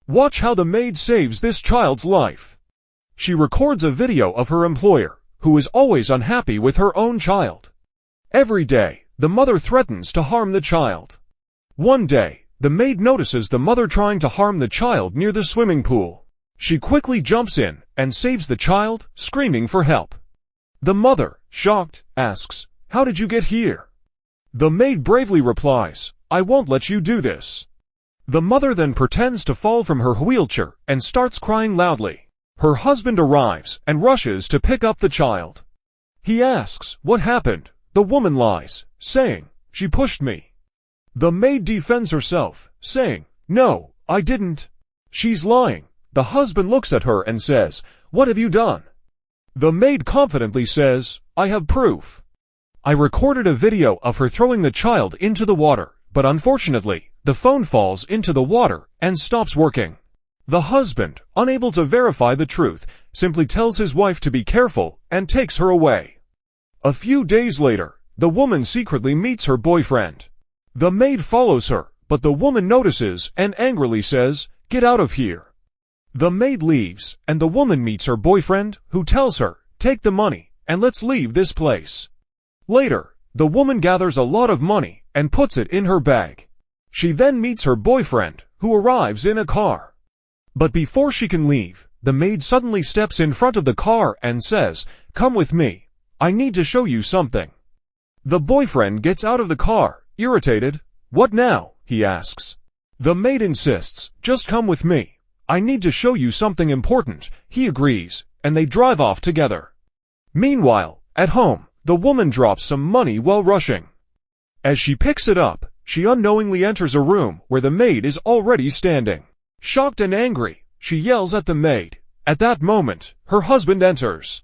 Watch how the maid saves this child's life. She records a video of her employer, who is always unhappy with her own child. Every day, the mother threatens to harm the child. One day, the maid notices the mother trying to harm the child near the swimming pool. She quickly jumps in and saves the child, screaming for help. The mother, shocked, asks, "How did you get here?" The maid bravely replies, "I won't let you do this." The mother then pretends to fall from her wheelchair and starts crying loudly. Her husband arrives and rushes to pick up the child. He asks, "What happened?" The woman lies, saying, "She pushed me." The maid defends herself, saying, "No, I didn't." She's lying. The husband looks at her and says, "What have you done?" The maid confidently says, "I have proof. I recorded a video of her throwing the child into the water, but unfortunately, the phone falls into the water and stops working." The husband, unable to verify the truth, simply tells his wife to be careful and takes her away. A few days later, the woman secretly meets her boyfriend. The maid follows her, but the woman notices and angrily says, "Get out of here." The maid leaves, and the woman meets her boyfriend, who tells her, "Take the money, and let's leave this place." Later, the woman gathers a lot of money and puts it in her bag. She then meets her boyfriend, who arrives in a car. But before she can leave, the maid suddenly steps in front of the car and says, "Come with me. I need to show you something." The boyfriend gets out of the car, irritated. "What now?" he asks. The maid insists, "Just come with me. I need to show you something important." He agrees, and they drive off together. Meanwhile, at home, the woman drops some money while rushing. As she picks it up, she unknowingly enters a room where the maid is already standing. Shocked and angry, she yells at the maid. At that moment, her husband enters.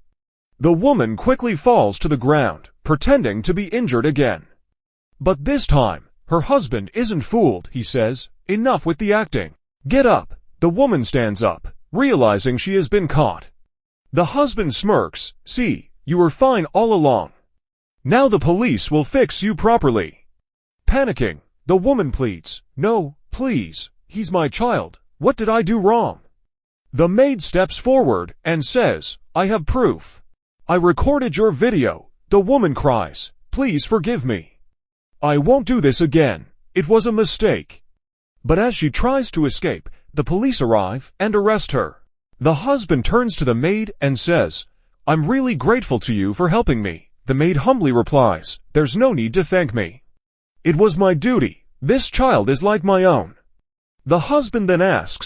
The woman quickly falls to the ground, pretending to be injured again. But this time, her husband isn't fooled. He says, "Enough with the acting. Get up." The woman stands up, realizing she has been caught. The husband smirks, "See, you were fine all along. Now the police will fix you properly." Panicking, the woman pleads, "No, please, he's my child. What did I do wrong?" The maid steps forward and says, "I have proof. I recorded your video." The woman cries, "Please forgive me. I won't do this again. It was a mistake." But as she tries to escape, the police arrive and arrest her. The husband turns to the maid and says, "I'm really grateful to you for helping me." The maid humbly replies, "There's no need to thank me. It was my duty. This child is like my own." The husband then asks,